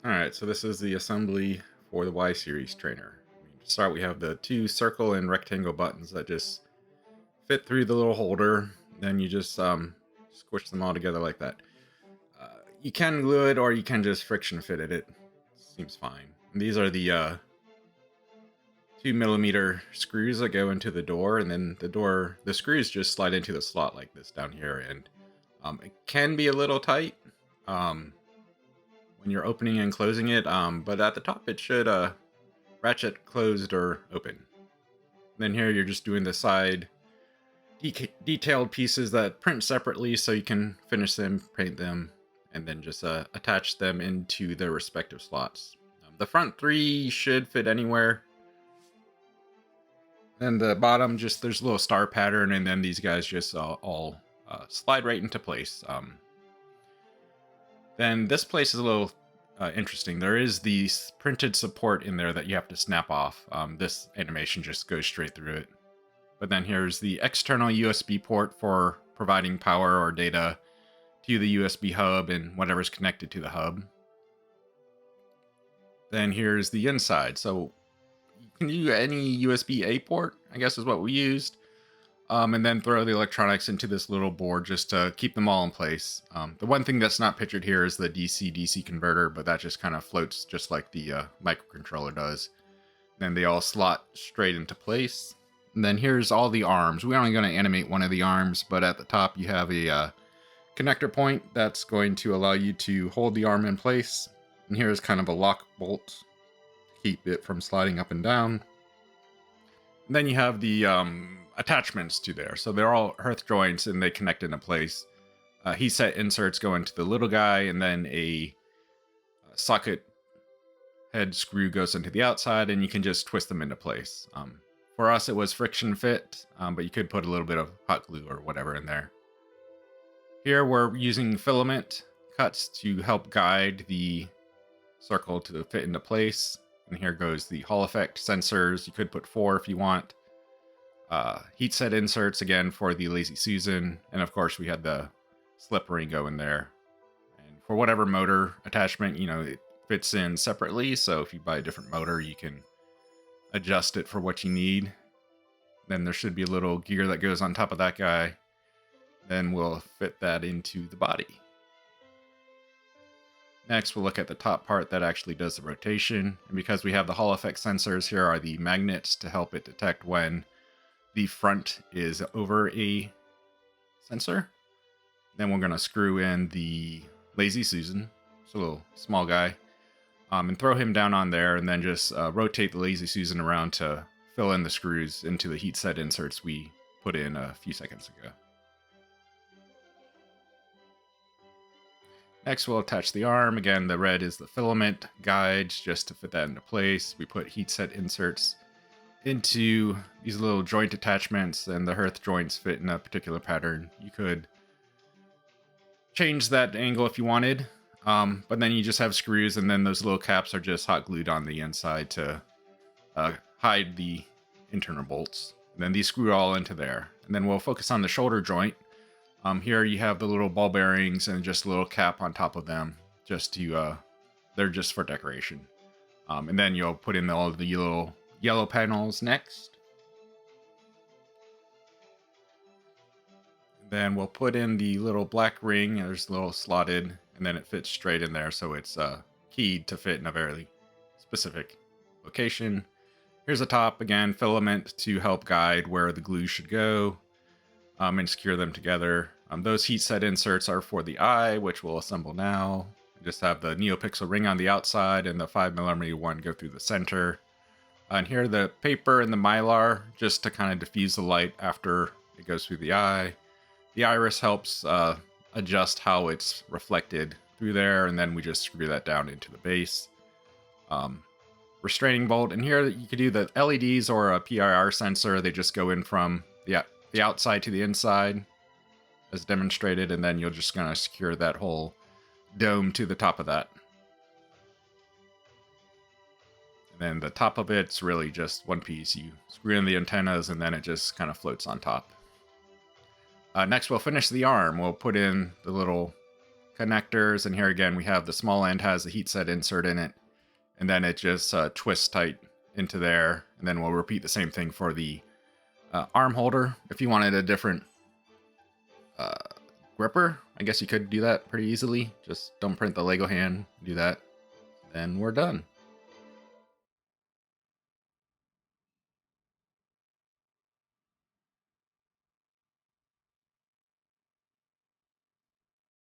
All right, so this is the assembly for the Y series trainer. To start, we have the two circle and rectangle buttons that just fit through the little holder. Then you just squish them all together like that. You can glue it or you can just friction fit it. It seems fine. And these are the 2 millimeter screws that go into the door, and then the screws just slide into the slot like this down here. And it can be a little tight. Um, when you're opening and closing it, but at the top it should ratchet closed or open. Then here you're just doing the side detailed pieces that print separately so you can finish them, paint them, and then just attach them into their respective slots. The front three should fit anywhere. And the bottom, just there's a little star pattern, and then these guys just all slide right into place. Then this place is a little interesting. There is the printed support in there that you have to snap off. This animation just goes straight through it. But then here's the external USB port for providing power or data to the USB hub and whatever's connected to the hub. Then here's the inside. So you can do any USB-A port, I guess is what we used. And then throw the electronics into this little board just to keep them all in place. The one thing that's not pictured here is the DC-DC converter, but that just kind of floats just like the microcontroller does. Then they all slot straight into place. And then here's all the arms. We're only going to animate one of the arms, but at the top you have a connector point that's going to allow you to hold the arm in place. And here's kind of a lock bolt to keep it from sliding up and down. And then you have the attachments to there. So they're all hearth joints and they connect into place. Heat set inserts go into the little guy, and then a socket head screw goes into the outside, and you can just twist them into place. For us, it was friction fit, but you could put a little bit of hot glue or whatever in there. Here we're using filament cuts to help guide the circle to fit into place. And here goes the Hall effect sensors. You could put 4 if you want. Heat set inserts again for the Lazy Susan, and of course we had the slip ring go in there. And for whatever motor attachment, it fits in separately, so if you buy a different motor you can adjust it for what you need. Then there should be a little gear that goes on top of that guy. Then we'll fit that into the body. Next, we'll look at the top part that actually does the rotation. And because we have the Hall effect sensors, here are the magnets to help it detect when the front is over a sensor. Then we're going to screw in the Lazy Susan. It's a little small guy. And throw him down on there, and then just rotate the Lazy Susan around to fill in the screws into the heat set inserts we put in a few seconds ago. Next, we'll attach the arm. Again, the red is the filament guides, just to fit that into place. We put heat set inserts into these little joint attachments, and the hearth joints fit in a particular pattern. You could change that angle if you wanted, but then you just have screws, and then those little caps are just hot glued on the inside to hide the internal bolts. And then these screw all into there. And then we'll focus on the shoulder joint. Here you have the little ball bearings and just a little cap on top of them, just to they're just for decoration. And then you'll put in all the little yellow panels next. Then we'll put in the little black ring. There's a little slotted, and then it fits straight in there, so it's keyed to fit in a very specific location. Here's the top, again, filament to help guide where the glue should go, and secure them together. Those heat set inserts are for the eye, which we'll assemble now. Just have the NeoPixel ring on the outside and the 5mm one go through the center. And here the paper and the Mylar, just to kind of diffuse the light after it goes through the eye. The iris helps adjust how it's reflected through there, and then we just screw that down into the base. Restraining bolt, and here you could do the LEDs or a PIR sensor. They just go in from the outside to the inside, as demonstrated, and then you're just going to secure that whole dome to the top of that. And then the top of it's really just one piece. You screw in the antennas, and then it just kind of floats on top. Next, we'll finish the arm. We'll put in the little connectors. And here again, we have the small end has the heat set insert in it. And then it just twists tight into there. And then we'll repeat the same thing for the arm holder. If you wanted a different gripper, I guess you could do that pretty easily. Just don't print the Lego hand, do that, then we're done.